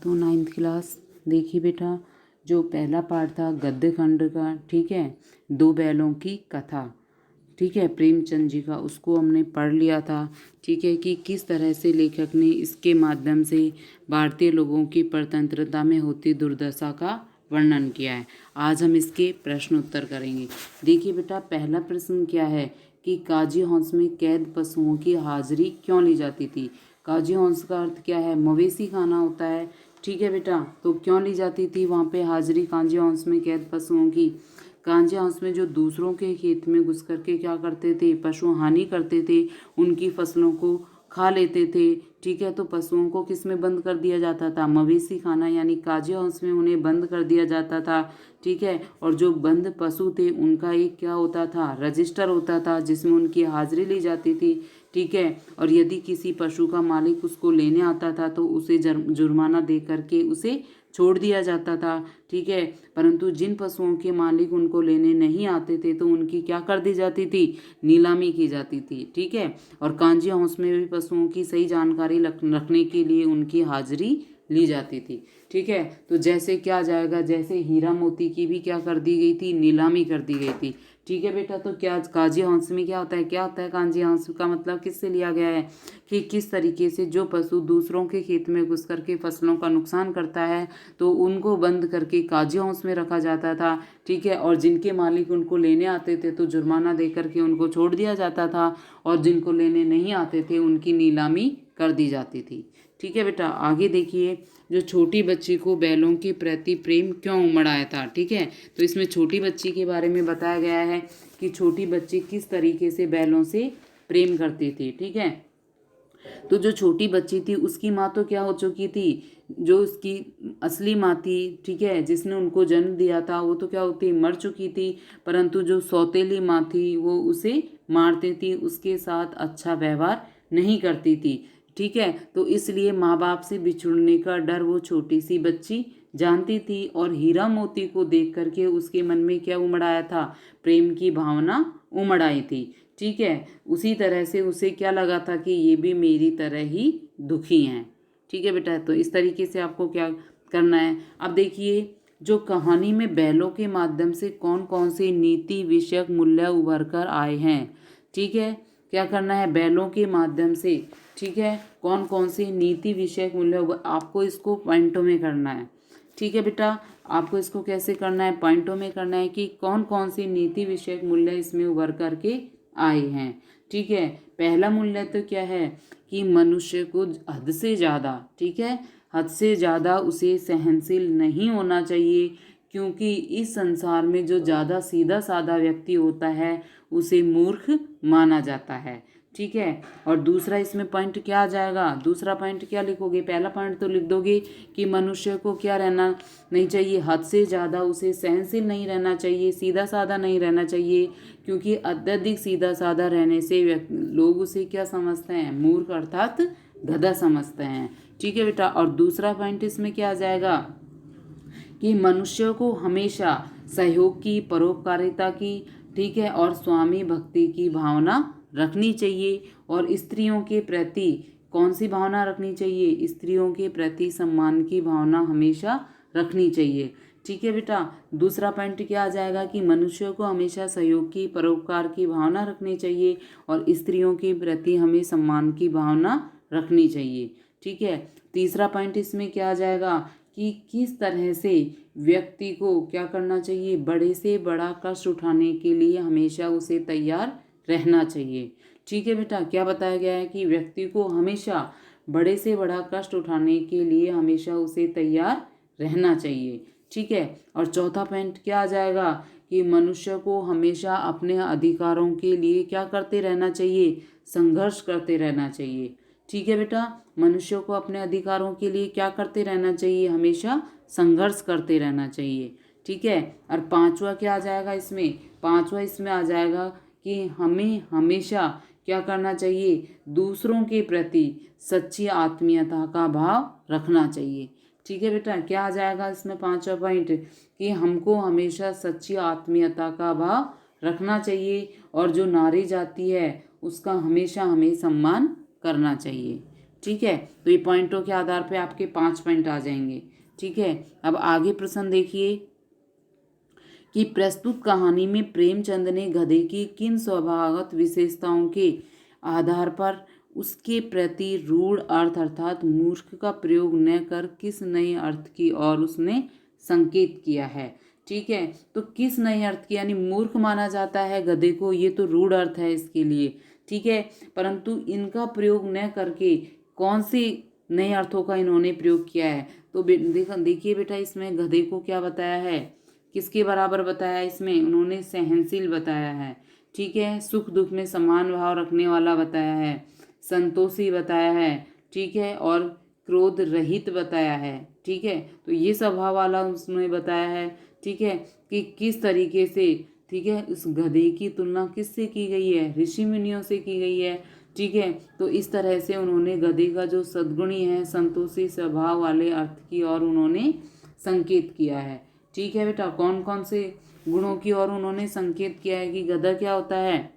तो 9th class देखिए बेटा, जो पहला पार्ट था गद्य खंड का, ठीक है, दो बैलों की कथा, ठीक है, प्रेमचंद जी का, उसको हमने पढ़ लिया था। ठीक है, कि किस तरह से लेखक ने इसके माध्यम से भारतीय लोगों की परतंत्रता में होती दुर्दशा का वर्णन किया है। आज हम इसके प्रश्न उत्तर करेंगे। देखिए बेटा, पहला प्रश्न क्या है कि काजी हाउस में कैद पशुओं की हाजिरी क्यों ली जाती थी। काजी हाउस का अर्थ क्या है, मवेशी खाना होता है। ठीक है बेटा, तो क्यों ली जाती थी वहाँ पे हाजिरी कांजी हाउस में कैद पशुओं की। कांजी हाउस में जो दूसरों के खेत में घुस करके क्या करते थे, पशु हानि करते थे, उनकी फसलों को खा लेते थे। ठीक है, तो पशुओं को किस में बंद कर दिया जाता था, मवेशी खाना यानी काजी हाउस में उन्हें बंद कर दिया जाता था। ठीक है, और जो बंद पशु थे उनका एक क्या होता था, रजिस्टर होता था जिसमें उनकी हाजिरी ली जाती थी। ठीक है, और यदि किसी पशु का मालिक उसको लेने आता था तो उसे जुर्माना दे करके उसे छोड़ दिया जाता था। ठीक है, परंतु जिन पशुओं के मालिक उनको लेने नहीं आते थे तो उनकी क्या कर दी जाती थी, नीलामी की जाती थी। ठीक है, और कांजी हाउस में भी पशुओं की सही जानकारी रखने के लिए उनकी हाजिरी ली जाती थी। ठीक है, तो जैसे क्या जाएगा, जैसे हीरा मोती की भी क्या कर दी गई थी, नीलामी कर दी गई थी। ठीक है बेटा, तो क्या काजी हाउस में क्या होता है, क्या होता है कांजी हाउस का मतलब किससे लिया गया है कि किस तरीके से जो पशु दूसरों के खेत में घुस करके फसलों का नुकसान करता है तो उनको बंद करके काजी हाउस में रखा जाता था। ठीक है, और जिनके मालिक उनको लेने आते थे तो जुर्माना दे करके उनको छोड़ दिया जाता था, और जिनको लेने नहीं आते थे उनकी नीलामी कर दी जाती थी। ठीक है बेटा, आगे देखिए, जो छोटी बच्ची को बैलों के प्रति प्रेम क्यों उमड़ आया था। ठीक है, तो इसमें छोटी बच्ची के बारे में बताया गया है कि छोटी बच्ची किस तरीके से बैलों से प्रेम करती थी। ठीक है, तो जो छोटी बच्ची थी उसकी माँ तो क्या हो चुकी थी, जो उसकी असली माँ थी, ठीक है, जिसने उनको जन्म दिया था, वो तो क्या होती, मर चुकी थी। परंतु जो सौतेली माँ थी वो उसे मारती थी, उसके साथ अच्छा व्यवहार नहीं करती थी। ठीक है, तो इसलिए माँ बाप से बिछुड़ने का डर वो छोटी सी बच्ची जानती थी, और हीरा मोती को देख करके उसके मन में क्या उमड़ आया था, प्रेम की भावना उमड़ आई थी। ठीक है, उसी तरह से उसे क्या लगा था कि ये भी मेरी तरह ही दुखी हैं। ठीक है बेटा, तो इस तरीके से आपको क्या करना है। अब देखिए, जो कहानी में बैलों के माध्यम से कौन कौन से नीति विषयक मूल्य उभर कर आए हैं। ठीक है, क्या करना है, बैलों के माध्यम से, ठीक है, कौन कौन से नीति विषयक मूल्य, आपको इसको पॉइंटों में करना है। ठीक है बेटा, आपको इसको कैसे करना है, पॉइंटों में करना है कि कौन कौन सी नीति विषयक मूल्य इसमें उभर करके आए हैं। ठीक है, पहला मूल्य तो क्या है कि मनुष्य को हद से ज़्यादा, ठीक है, हद से ज़्यादा उसे सहनशील नहीं होना चाहिए, क्योंकि इस संसार में जो ज़्यादा सीधा साधा व्यक्ति होता है उसे मूर्ख माना जाता है। ठीक है, और दूसरा इसमें पॉइंट क्या आ जाएगा, दूसरा पॉइंट क्या लिखोगे, पहला पॉइंट तो लिख दोगे कि मनुष्य को क्या रहना नहीं चाहिए, हद से ज़्यादा उसे सहनशील नहीं रहना चाहिए, सीधा साधा नहीं रहना चाहिए, क्योंकि अत्यधिक सीधा साधा रहने से लोग उसे क्या समझते हैं, मूर्ख अर्थात गधा समझते हैं। ठीक है बेटा, और दूसरा पॉइंट इसमें क्या आ जाएगा कि मनुष्य को हमेशा सहयोग की, परोपकारिता की, ठीक है, और स्वामी भक्ति की भावना रखनी चाहिए, और स्त्रियों के प्रति कौन सी भावना रखनी चाहिए, स्त्रियों के प्रति सम्मान की भावना हमेशा रखनी चाहिए। ठीक है बेटा, दूसरा पॉइंट क्या आ जाएगा कि मनुष्य को हमेशा सहयोग की, परोपकार की भावना रखनी चाहिए, और स्त्रियों के प्रति हमें सम्मान की भावना रखनी चाहिए। ठीक है, तीसरा पॉइंट इसमें क्या आ जाएगा कि किस तरह से व्यक्ति को क्या करना चाहिए, बड़े से बड़ा कष्ट उठाने के लिए हमेशा उसे तैयार रहना चाहिए। ठीक है बेटा, क्या बताया गया है कि व्यक्ति को हमेशा बड़े से बड़ा कष्ट उठाने के लिए हमेशा उसे तैयार रहना चाहिए। ठीक है, और चौथा पॉइंट क्या आ जाएगा कि मनुष्य को हमेशा अपने अधिकारों के लिए क्या करते रहना चाहिए, संघर्ष करते रहना चाहिए। ठीक है बेटा, मनुष्य को अपने अधिकारों के लिए क्या करते रहना चाहिए, हमेशा संघर्ष करते रहना चाहिए। ठीक है, और पांचवा क्या आ जाएगा इसमें, पांचवा इसमें आ जाएगा कि हमें हमेशा क्या करना चाहिए, दूसरों के प्रति सच्ची आत्मीयता का भाव रखना चाहिए। ठीक है बेटा, क्या आ जाएगा इसमें पांचवा पॉइंट कि हमको हमेशा सच्ची आत्मीयता का भाव रखना चाहिए, और जो नारी जाति है उसका हमेशा हमें सम्मान करना चाहिए। ठीक है, तो ये पॉइंटों के आधार पे आपके 5 पॉइंट आ जाएंगे। ठीक है, अब आगे प्रश्न देखिए कि प्रस्तुत कहानी में प्रेमचंद ने गधे की किन स्वभावगत विशेषताओं के आधार पर उसके प्रति रूढ़ अर्थ अर्थात मूर्ख का प्रयोग न कर किस नए अर्थ की ओर उसने संकेत किया है। ठीक है, तो किस नए अर्थ की, यानी मूर्ख माना जाता है गधे को, ये तो रूढ़ अर्थ है इसके लिए। ठीक है, परंतु इनका प्रयोग न करके कौन से नए अर्थों का इन्होंने प्रयोग किया है। तो देखिए बेटा, इसमें गधे को क्या बताया है, किसके बराबर बताया, इसमें उन्होंने सहनशील बताया है। ठीक है, सुख दुख में समान भाव रखने वाला बताया है, संतोषी बताया है। ठीक है, और क्रोध रहित बताया है। ठीक है, तो ये स्वभाव वाला उसने बताया है। ठीक है, कि किस तरीके से, ठीक है, उस गधे की तुलना किससे की गई है, ऋषि मुनियों से की गई है। ठीक है, तो इस तरह से उन्होंने गधे का जो सद्गुणी है, संतोषी स्वभाव वाले अर्थ की ओर उन्होंने संकेत किया है। ठीक है बेटा, कौन कौन से गुणों की ओर उन्होंने संकेत किया है कि गधा क्या होता है,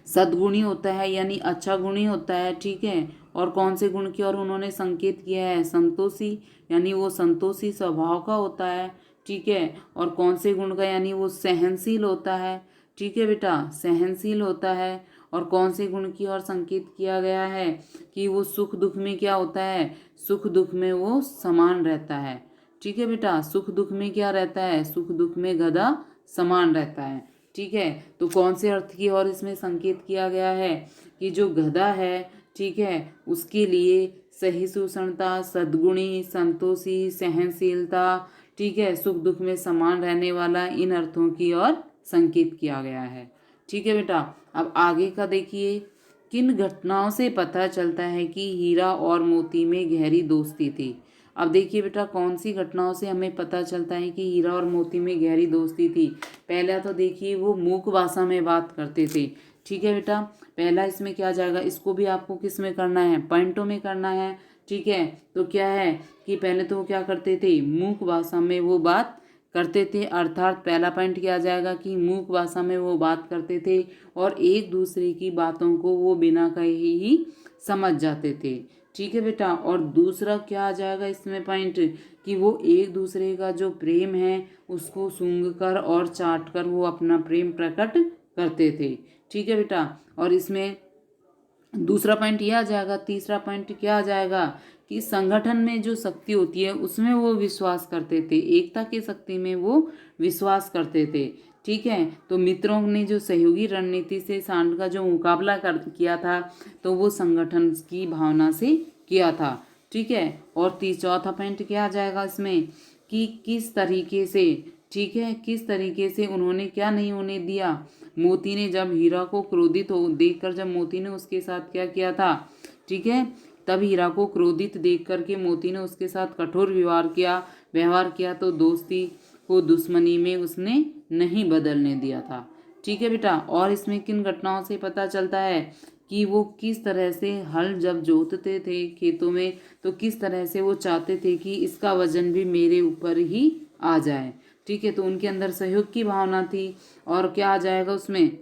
सद्गुणी होता है, यानी अच्छा गुणी होता है। ठीक है, और कौन से गुण की ओर उन्होंने संकेत किया है, संतोषी, यानी वो संतोषी स्वभाव का होता है। ठीक है, और कौन से गुण का, यानी वो सहनशील होता है। ठीक है बेटा, सहनशील होता है। और कौन से गुण की ओर संकेत किया गया है कि वो सुख दुख में क्या होता है, सुख दुख में वो समान रहता है। ठीक है बेटा, सुख दुख में क्या रहता है, सुख दुख में गधा समान रहता है। ठीक है, तो कौन से अर्थ की ओर इसमें संकेत किया गया है कि जो गधा है, ठीक है, उसके लिए सहिष्णुता, सद्गुणी, संतोषी, सहनशीलता, ठीक है, सुख दुख में समान रहने वाला, इन अर्थों की ओर संकेत किया गया है। ठीक है बेटा, अब आगे का देखिए, किन घटनाओं से पता चलता है कि हीरा और मोती में गहरी दोस्ती थी। अब देखिए बेटा, कौन सी घटनाओं से हमें पता चलता है कि हीरा और मोती में गहरी दोस्ती थी। पहला तो देखिए, वो मूक भाषा में बात करते थे। ठीक है बेटा, पहला इसमें क्या जाएगा, इसको भी आपको किस में करना है, पॉइंटों में करना है। ठीक है, तो क्या है कि पहले तो वो क्या करते थे, मूक भाषा में वो बात करते थे, अर्थात पहला पॉइंट क्या जाएगा कि मूक भाषा में वो बात करते थे और एक दूसरे की बातों को वो बिना कहे ही समझ जाते थे। ठीक है बेटा, और दूसरा क्या आ जाएगा इसमें पॉइंट कि वो एक दूसरे का जो प्रेम है उसको सूंघ कर और चाट कर वो अपना प्रेम प्रकट करते थे। ठीक है बेटा, और इसमें दूसरा पॉइंट यह आ जाएगा, तीसरा पॉइंट क्या आ जाएगा कि संगठन में जो शक्ति होती है उसमें वो विश्वास करते थे, एकता की शक्ति में वो विश्वास करते थे। ठीक है, तो मित्रों ने जो सहयोगी रणनीति से सांड का जो मुकाबला किया था, तो वो संगठन की भावना से किया था। ठीक है, और चौथा पॉइंट क्या आ जाएगा इसमें कि किस तरीके से, ठीक है, किस तरीके से उन्होंने क्या नहीं होने दिया, मोती ने जब हीरा को क्रोधित हो देखकर, जब मोती ने उसके साथ क्या किया था, ठीक है, तब हीरा को क्रोधित देख करके मोती ने उसके साथ कठोर व्यवहार किया, तो दोस्ती को दुश्मनी में उसने नहीं बदलने दिया था। ठीक है बेटा, और इसमें किन घटनाओं से पता चलता है कि वो किस तरह से हल जब जोतते थे खेतों में, तो किस तरह से वो चाहते थे कि इसका वजन भी मेरे ऊपर ही आ जाए। ठीक है, तो उनके अंदर सहयोग की भावना थी। और क्या आ जाएगा उसमें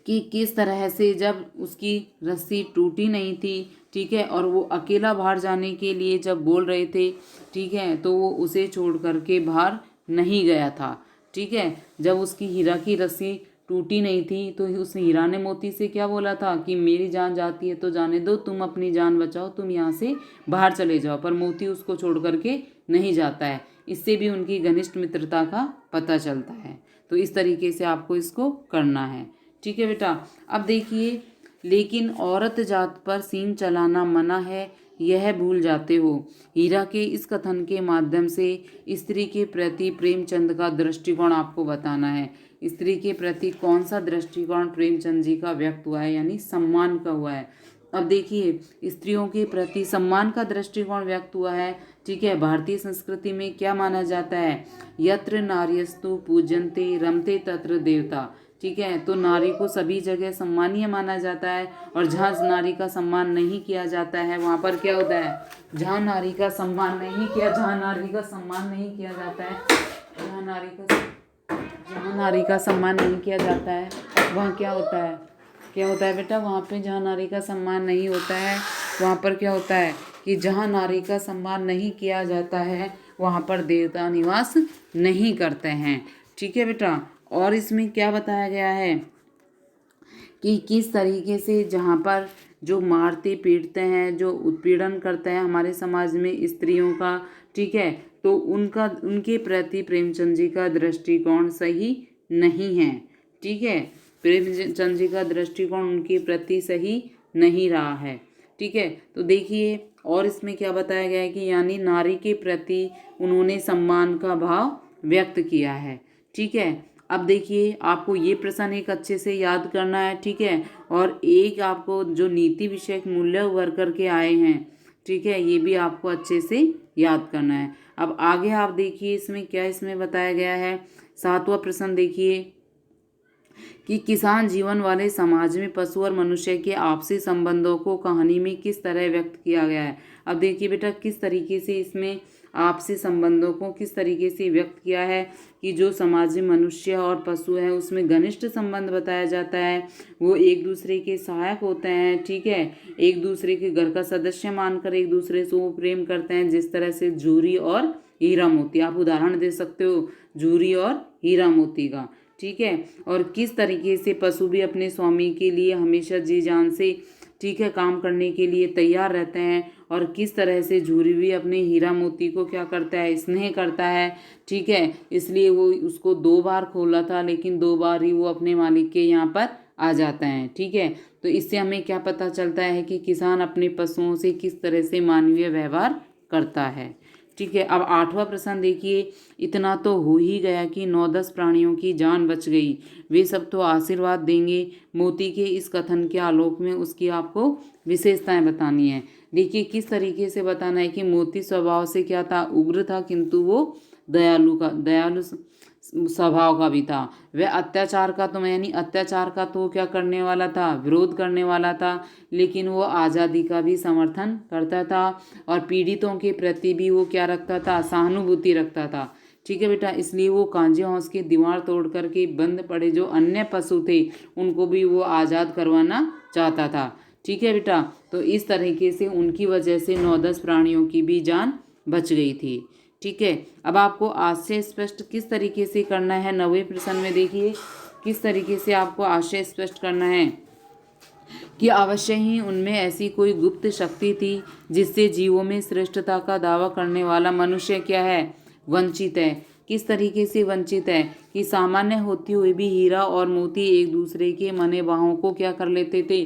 कि किस तरह से जब उसकी रस्सी टूटी नहीं थी, ठीक है, और वो अकेला बाहर जाने के लिए जब बोल रहे थे, ठीक है, तो वो उसे छोड़ करके बाहर नहीं गया था। ठीक है, जब उसकी हीरा की रस्सी टूटी नहीं थी तो उस हीरा ने मोती से क्या बोला था कि मेरी जान जाती है तो जाने दो, तुम अपनी जान बचाओ, तुम यहाँ से बाहर चले जाओ, पर मोती उसको छोड़ करके नहीं जाता है। इससे भी उनकी घनिष्ठ मित्रता का पता चलता है। तो इस तरीके से आपको इसको करना है। ठीक है बेटा, अब देखिए, लेकिन औरत जात पर सींग चलाना मना है, यह भूल जाते हो। हीरा के इस कथन के माध्यम से स्त्री के प्रति प्रेमचंद का दृष्टिकोण आपको बताना है। स्त्री के प्रति कौन सा दृष्टिकोण प्रेमचंद जी का व्यक्त हुआ है, यानी सम्मान का हुआ है। अब देखिए, स्त्रियों के प्रति सम्मान का दृष्टिकोण व्यक्त हुआ है। ठीक है, भारतीय संस्कृति में क्या माना जाता है, यत्र नार्यस्तु पूजन्ते रमते तत्र देवता। ठीक है, तो नारी को सभी जगह सम्मानीय माना जाता है, और जहाँ नारी का सम्मान नहीं किया जाता है वहाँ पर क्या होता है, जहाँ नारी का सम्मान नहीं किया जाता है, जहाँ नारी का सम्मान नहीं किया जाता है वहाँ क्या होता है, क्या होता है बेटा, वहाँ पे जहाँ नारी का सम्मान नहीं होता है वहाँ पर क्या होता है कि जहाँ नारी का सम्मान नहीं किया जाता है वहाँ पर देवता निवास नहीं करते हैं। ठीक है बेटा। और इसमें क्या बताया गया है कि किस तरीके से जहाँ पर जो मारते पीटते हैं, जो उत्पीड़न करते हैं हमारे समाज में स्त्रियों का, ठीक है, तो उनके प्रति प्रेमचंद जी का दृष्टिकोण सही नहीं है। ठीक है, प्रेमचंद जी का दृष्टिकोण उनके प्रति सही नहीं रहा है। ठीक है, तो देखिए और इसमें क्या बताया गया है कि यानी नारी के प्रति उन्होंने सम्मान का भाव व्यक्त किया है। ठीक है, अब देखिए आपको ये प्रश्न एक अच्छे से याद करना है। ठीक है, और एक आपको जो नीति विषयक मूल्य उभर करके आए हैं, ठीक है, ये भी आपको अच्छे से याद करना है। अब आगे आप देखिए इसमें क्या इसमें बताया गया है। 7वां प्रश्न देखिए कि किसान जीवन वाले समाज में पशु और मनुष्य के आपसी संबंधों को कहानी में किस तरह व्यक्त किया गया है। अब देखिए बेटा किस तरीके से इसमें आपसी संबंधों को किस तरीके से व्यक्त किया है कि जो समाज में मनुष्य और पशु है उसमें घनिष्ठ संबंध बताया जाता है, वो एक दूसरे के सहायक होते हैं। ठीक है, एक दूसरे के घर का सदस्य मानकर एक दूसरे से वो प्रेम करते हैं, जिस तरह से झूरी और हीरा मोती, आप उदाहरण दे सकते हो झूरी और हीरा मोती का। ठीक है, और किस तरीके से पशु भी अपने स्वामी के लिए हमेशा जी जान से, ठीक है, काम करने के लिए तैयार रहते हैं, और किस तरह से झूरी भी अपने हीरा मोती को क्या करता है, स्नेह करता है। ठीक है, इसलिए वो उसको 2 बार खोला था लेकिन 2 बार ही वो अपने मालिक के यहाँ पर आ जाता है। ठीक है, तो इससे हमें क्या पता चलता है कि किसान अपने पशुओं से किस तरह से मानवीय व्यवहार करता है। ठीक है, अब 8वां प्रश्न देखिए, इतना तो हो ही गया कि 9-10 प्राणियों की जान बच गई, वे सब तो आशीर्वाद देंगे। मोती के इस कथन के आलोक में उसकी आपको विशेषताएं बतानी है। देखिए किस तरीके से बताना है कि मोती स्वभाव से क्या था, उग्र था, किंतु वो दयालु स्वभाव का भी था। वह अत्याचार का तो यानी अत्याचार का तो क्या करने वाला था, विरोध करने वाला था, लेकिन वो आज़ादी का भी समर्थन करता था, और पीड़ितों के प्रति भी वो क्या रखता था, सहानुभूति रखता था। ठीक है बेटा, इसलिए वो कांजे हौस के दीवार तोड़ करके बंद पड़े जो अन्य पशु थे उनको भी वो आज़ाद करवाना चाहता था। ठीक है बेटा, तो इस तरीके से उनकी वजह से 9-10 प्राणियों की भी जान बच गई थी। ठीक है, अब आपको आशय स्पष्ट किस तरीके से करना है। 9वें प्रश्न में देखिए किस तरीके से आपको आशय स्पष्ट करना है कि अवश्य ही उनमें ऐसी कोई गुप्त शक्ति थी जिससे जीवों में श्रेष्ठता का दावा करने वाला मनुष्य क्या है, वंचित है। किस तरीके से वंचित है कि सामान्य होती हुई भी हीरा और मोती एक दूसरे के मनोभावों को क्या कर लेते थे,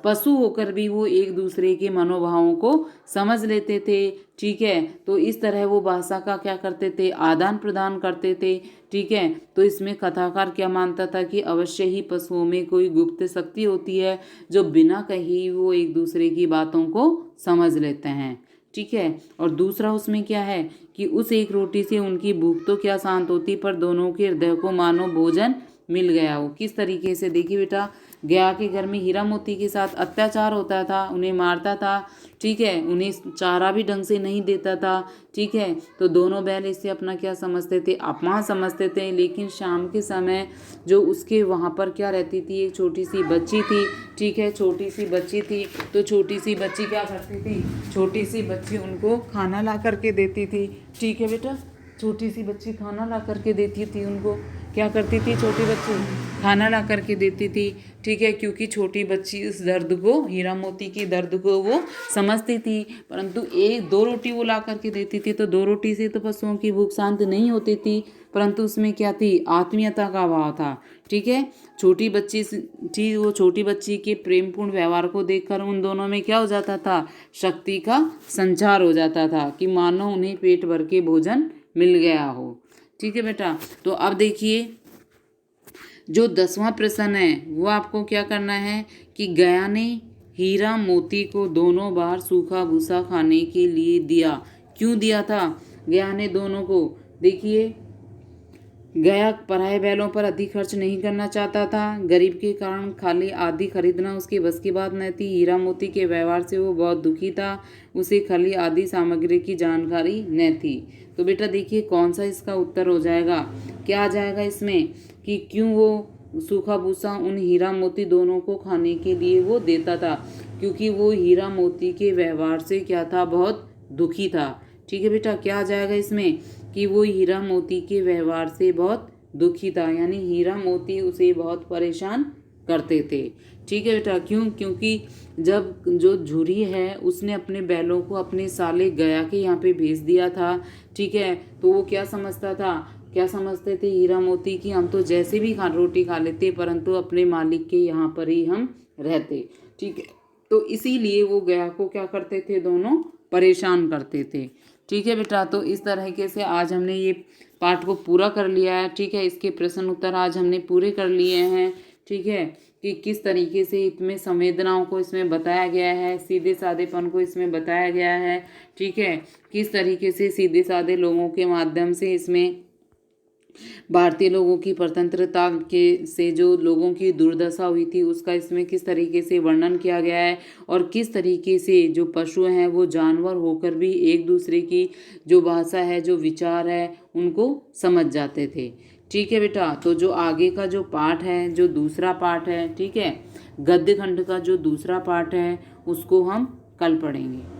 पशु होकर भी वो एक दूसरे के मनोभावों को समझ लेते थे। ठीक है, तो इस तरह वो भाषा का क्या करते थे, आदान प्रदान करते थे। ठीक है, तो इसमें कथाकार क्या मानता था कि अवश्य ही पशुओं में कोई गुप्त शक्ति होती है जो बिना कही वो एक दूसरे की बातों को समझ लेते हैं। ठीक है, और दूसरा उसमें क्या है कि उस एक रोटी से उनकी भूख तो क्या शांत होती, पर दोनों के हृदय को मानो भोजन मिल गया हो। किस तरीके से, देखिए बेटा, गया के घर में हीरा मोती के साथ अत्याचार होता था, उन्हें मारता था। ठीक है, उन्हें चारा भी ढंग से नहीं देता था। ठीक है, तो दोनों बैल इससे अपना क्या समझते थे, अपमान समझते थे। लेकिन शाम के समय जो उसके वहाँ पर क्या रहती थी, एक छोटी सी बच्ची थी। ठीक है, छोटी सी बच्ची थी, तो छोटी सी बच्ची क्या करती थी, छोटी सी बच्ची उनको खाना ला करके देती थी। ठीक है बेटा, छोटी सी बच्ची खाना ला करके देती थी उनको, क्या करती थी, छोटी बच्ची खाना ला करके देती थी। ठीक है, क्योंकि छोटी बच्ची उस दर्द को, हीरा मोती के दर्द को वो समझती थी। परंतु 1-2 रोटी वो ला करके देती थी, तो 2 रोटी से तो पशुओं की भूख शांत नहीं होती थी, परंतु उसमें क्या थी, आत्मीयता का अभाव था। ठीक है, छोटी बच्ची थी, वो छोटी बच्ची के प्रेमपूर्ण व्यवहार को देखकर उन दोनों में क्या हो जाता था, शक्ति का संचार हो जाता था कि मानो उन्हें पेट भर के भोजन मिल गया हो। ठीक है बेटा, तो अब देखिए जो 10वां प्रश्न है वो आपको क्या करना है कि गया ने हीरा मोती को दोनों बार सूखा भूसा खाने के लिए दिया। क्यों दिया था गया ने दोनों को, देखिए गया पराये बैलों पर अधिक खर्च नहीं करना चाहता था, गरीब के कारण खाली आदि खरीदना उसके बस की बात न थी, हीरा मोती के व्यवहार से वो बहुत दुखी था, उसे खाली आदि सामग्री की जानकारी न थी। तो बेटा देखिए कौन सा इसका उत्तर हो जाएगा, क्या आ जाएगा इसमें कि क्यों वो सूखा भूसा उन हीरा मोती दोनों को खाने के लिए वो देता था, क्योंकि वो हीरा मोती के व्यवहार से क्या था, बहुत दुखी था। ठीक है बेटा, क्या आ जाएगा इसमें कि वो हीरा मोती के व्यवहार से बहुत दुखी था, यानी हीरा मोती उसे बहुत परेशान करते थे। ठीक है बेटा, क्यों? क्योंकि जब जो झुरी है उसने अपने बैलों को अपने साले गया के यहाँ पे भेज दिया था। ठीक है, तो वो क्या समझता था, क्या समझते थे हीरा मोती कि हम तो जैसे भी रोटी खा लेते, परंतु अपने मालिक के यहाँ पर ही हम रहते। ठीक है, तो इसीलिए वो गया को क्या करते थे, दोनों परेशान करते थे। ठीक है बेटा, तो इस तरीके से आज हमने ये पाठ को पूरा कर लिया है। ठीक है, इसके प्रश्न उत्तर आज हमने पूरे कर लिए हैं। ठीक है, कि किस तरीके से इसमें संवेदनाओं को इसमें बताया गया है, सीधे साधेपन को इसमें बताया गया है। ठीक है, किस तरीके से सीधे साधे लोगों के माध्यम से इसमें भारतीय लोगों की स्वतंत्रता के से जो लोगों की दुर्दशा हुई थी उसका इसमें किस तरीके से वर्णन किया गया है, और किस तरीके से जो पशु हैं वो जानवर होकर भी एक दूसरे की जो भाषा है, जो विचार है, उनको समझ जाते थे। ठीक है बेटा, तो जो आगे का जो पाठ है, जो दूसरा पाठ है, ठीक है, गद्य खंड का जो दूसरा पाठ है, उसको हम कल पढ़ेंगे।